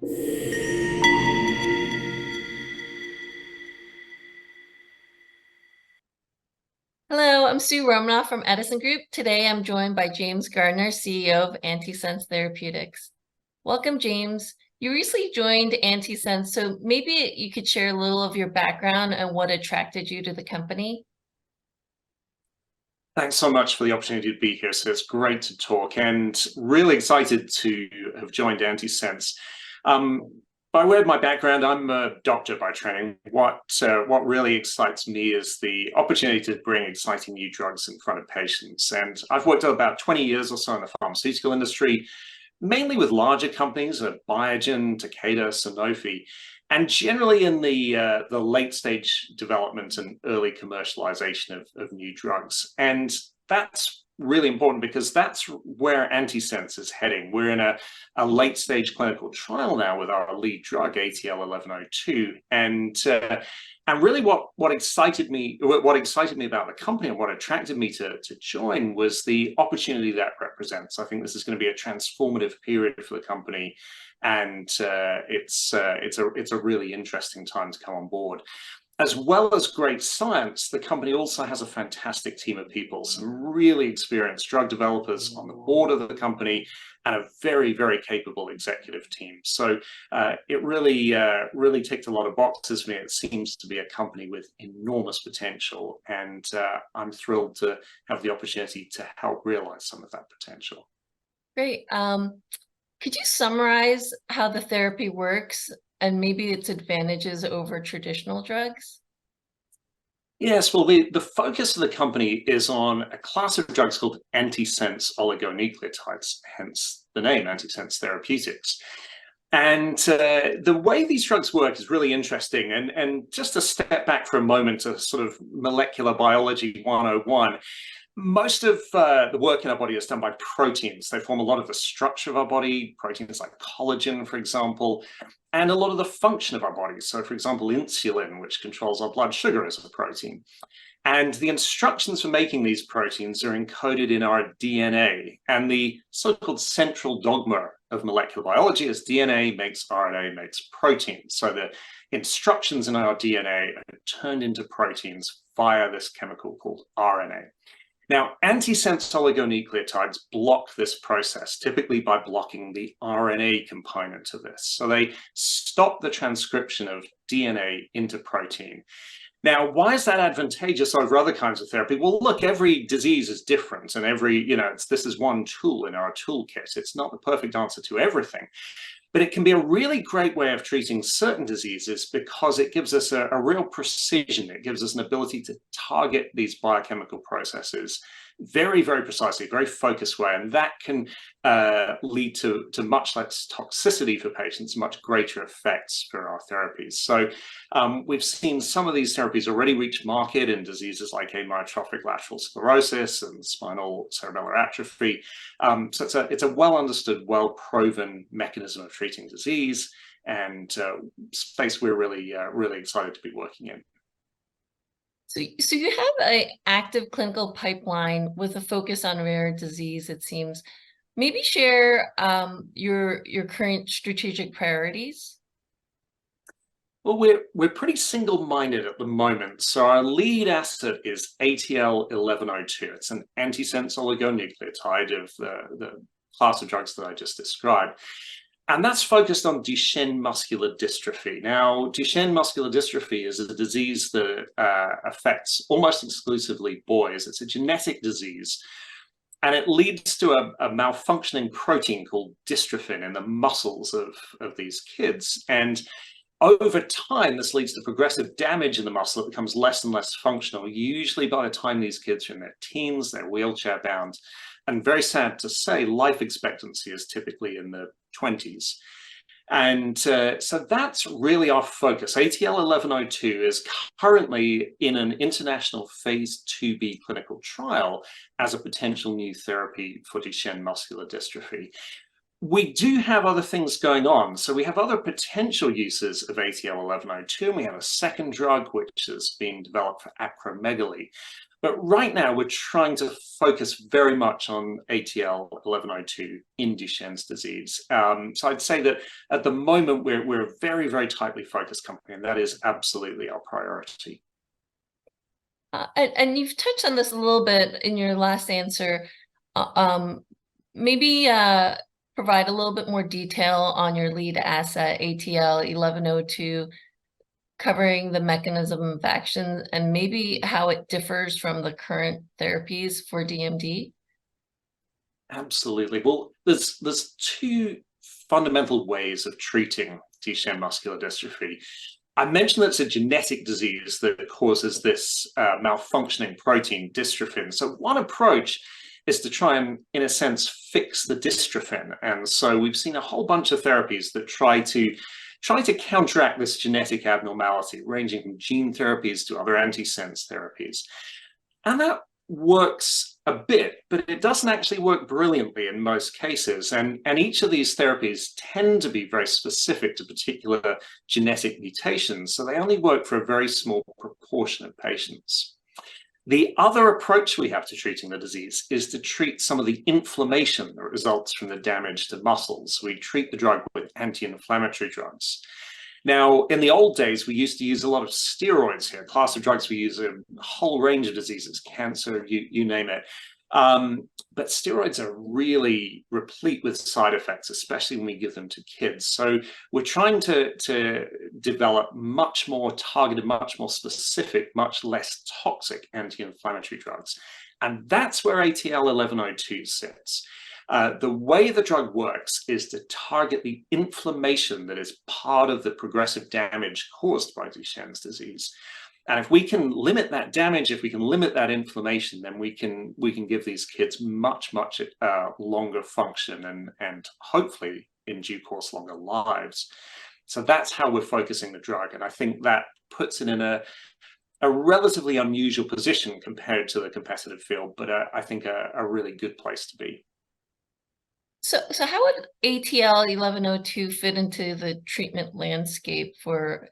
Hello, I'm Sue Romanoff from Edison Group. Today I'm joined by James Garner, CEO of Antisense Therapeutics. Welcome, James. You recently joined Antisense, so maybe you could share a little of your background and what attracted you to the company. Thanks so much for the opportunity to be here. So it's great to talk and really excited to have joined Antisense. By way of my background, I'm a doctor by training. What really excites me is the opportunity to bring exciting new drugs in front of patients. And I've worked about 20 years or so in the pharmaceutical industry, mainly with larger companies at Biogen, Takeda, Sanofi, and generally in the late stage development and early commercialization of new drugs. And that's really important because that's where Antisense is heading. We're in a late stage clinical trial now with our lead drug, ATL-1102. And really what excited me about the company and what attracted me to join was the opportunity that represents. I think this is going to be a transformative period for the company, and it's a really interesting time to come on board. As well as great science, the company also has a fantastic team of people, some really experienced drug developers on the board of the company, and a very, very capable executive team. So it really ticked a lot of boxes for me. It seems to be a company with enormous potential, and I'm thrilled to have the opportunity to help realize some of that potential. Great. Could you summarize how the therapy works and maybe its advantages over traditional drugs? Yes, well, the focus of the company is on a class of drugs called antisense oligonucleotides, hence the name Antisense Therapeutics. And the way these drugs work is really interesting. And just to step back for a moment to sort of molecular biology 101, most of the work in our body is done by proteins. They form a lot of the structure of our body, proteins like collagen, for example, and a lot of the function of our body. So, for example, insulin, which controls our blood sugar, is a protein. And the instructions for making these proteins are encoded in our DNA. And the so-called central dogma of molecular biology is DNA makes RNA makes proteins. So the instructions in our DNA are turned into proteins via this chemical called RNA. Now, antisense oligonucleotides block this process, typically by blocking the RNA component of this. So they stop the transcription of DNA into protein. Now, why is that advantageous over other kinds of therapy? Well, look, every disease is different, and this is one tool in our toolkit. It's not the perfect answer to everything. But it can be a really great way of treating certain diseases because it gives us a real precision. It gives us an ability to target these biochemical processes very, very precisely, very focused way. And that can lead to much less toxicity for patients, much greater effects for our therapies. So we've seen some of these therapies already reach market in diseases like amyotrophic lateral sclerosis and spinal cerebellar atrophy. So it's a well-understood, well-proven mechanism of treating disease, and space we're really excited to be working in. So you have an active clinical pipeline with a focus on rare disease, it seems. Maybe share your current strategic priorities. Well, we're pretty single-minded at the moment. So our lead asset is ATL-1102. It's an antisense oligonucleotide of the class of drugs that I just described. And that's focused on Duchenne muscular dystrophy. Now, Duchenne muscular dystrophy is a disease that affects almost exclusively boys. It's a genetic disease, and it leads to a malfunctioning protein called dystrophin in the muscles of these kids. And over time, this leads to progressive damage in the muscle. It becomes less and less functional. Usually by the time these kids are in their teens, they're wheelchair bound. And very sad to say, life expectancy is typically in the 20s. And so that's really our focus. ATL-1102 is currently in an international Phase IIb clinical trial as a potential new therapy for Duchenne muscular dystrophy. We do have other things going on. So we have other potential uses of ATL-1102, and we have a second drug which is being developed for acromegaly. But right now, we're trying to focus very much on ATL1102 in Duchenne's disease. So I'd say that at the moment, we're a very, very tightly focused company, and that is absolutely our priority. And you've touched on this a little bit in your last answer. Maybe provide a little bit more detail on your lead asset, ATL1102, covering the mechanism of action and maybe how it differs from the current therapies for DMD? Absolutely. Well, there's two fundamental ways of treating Duchenne muscular dystrophy. I mentioned that it's a genetic disease that causes this malfunctioning protein, dystrophin. So one approach is to try and, in a sense, fix the dystrophin. And so we've seen a whole bunch of therapies that try to counteract this genetic abnormality, ranging from gene therapies to other antisense therapies. And that works a bit, but it doesn't actually work brilliantly in most cases. And each of these therapies tend to be very specific to particular genetic mutations, so they only work for a very small proportion of patients. The other approach we have to treating the disease is to treat some of the inflammation that results from the damage to muscles. We treat the drug with anti-inflammatory drugs. Now, in the old days, we used to use a lot of steroids here, a class of drugs we use in a whole range of diseases, cancer, you name it. But steroids are really replete with side effects, especially when we give them to kids. So we're trying to develop much more targeted, much more specific, much less toxic anti-inflammatory drugs. And that's where ATL1102 sits. The way the drug works is to target the inflammation that is part of the progressive damage caused by Duchenne's disease. And if we can limit that damage, if we can limit that inflammation, then we can give these kids much longer function and hopefully in due course longer lives. So that's how we're focusing the drug, and I think that puts it in a relatively unusual position compared to the competitive field, but I think a really good place to be. So how would ATL1102 fit into the treatment landscape for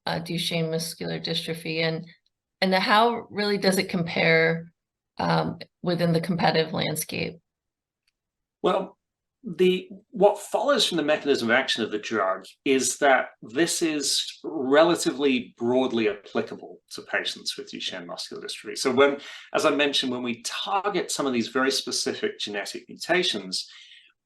Duchenne muscular dystrophy, and how really does it compare within the competitive landscape? Well, what follows from the mechanism of action of the drug is that this is relatively broadly applicable to patients with Duchenne muscular dystrophy. So as I mentioned, when we target some of these very specific genetic mutations,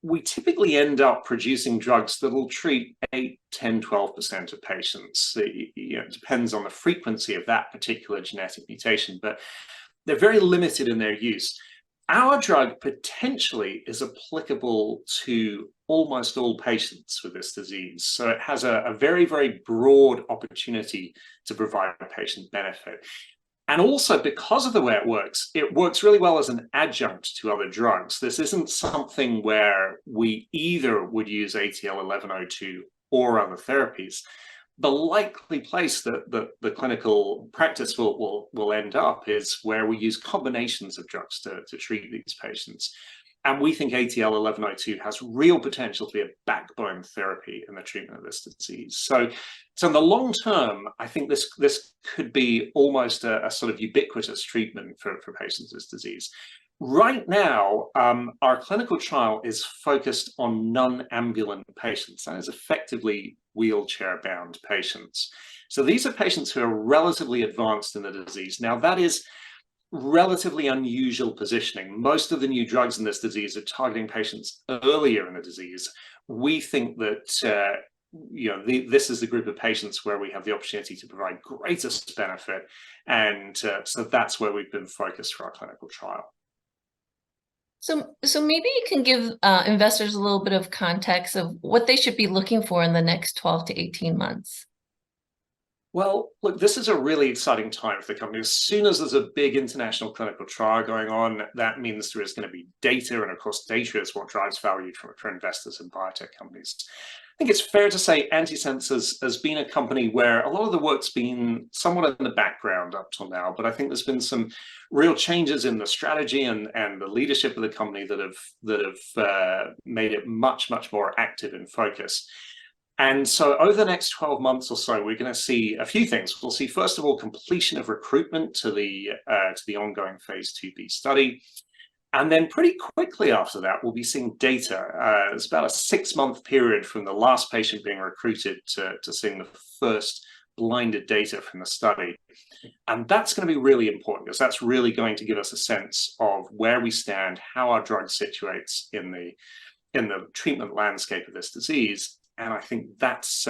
we typically end up producing drugs that will treat 8, 10, 12% of patients. It depends on the frequency of that particular genetic mutation, but they're very limited in their use. Our drug potentially is applicable to almost all patients with this disease. So it has a very, very broad opportunity to provide a patient benefit. And also, because of the way it works really well as an adjunct to other drugs. This isn't something where we either would use ATL1102 or other therapies. The likely place that the clinical practice will end up is where we use combinations of drugs to treat these patients. And we think ATL1102 has real potential to be a backbone therapy in the treatment of this disease. So in the long term, I think this could be almost a sort of ubiquitous treatment for patients with this disease. Right now, our clinical trial is focused on non-ambulant patients. That is effectively wheelchair-bound patients. So these are patients who are relatively advanced in the disease. Now, that is relatively unusual positioning. Most of the new drugs in this disease are targeting patients earlier in the disease. We think that this is the group of patients where we have the opportunity to provide greatest benefit, and so that's where we've been focused for our clinical trial. So maybe you can give investors a little bit of context of what they should be looking for in the next 12 to 18 months. Well, look, this is a really exciting time for the company. As soon as there's a big international clinical trial going on, that means there is going to be data, and of course, data is what drives value for investors and biotech companies. I think it's fair to say Antisense has been a company where a lot of the work's been somewhat in the background up till now, but I think there's been some real changes in the strategy and the leadership of the company that have made it much more active in focus. And so over the next 12 months or so, we're going to see a few things. We'll see, first of all, completion of recruitment to the ongoing Phase IIb study. And then pretty quickly after that, we'll be seeing data. It's about a 6-month period from the last patient being recruited to seeing the first blinded data from the study. And that's going to be really important, because that's really going to give us a sense of where we stand, how our drug situates in the treatment landscape of this disease. And I think that's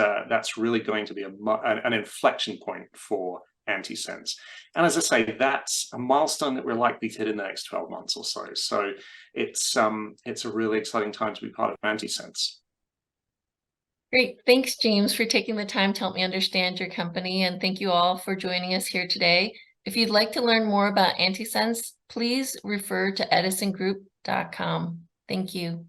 really going to be an inflection point for Antisense. And as I say, that's a milestone that we're likely to hit in the next 12 months or so. So it's a really exciting time to be part of Antisense. Great. Thanks, James, for taking the time to help me understand your company. And thank you all for joining us here today. If you'd like to learn more about Antisense, please refer to edisongroup.com. Thank you.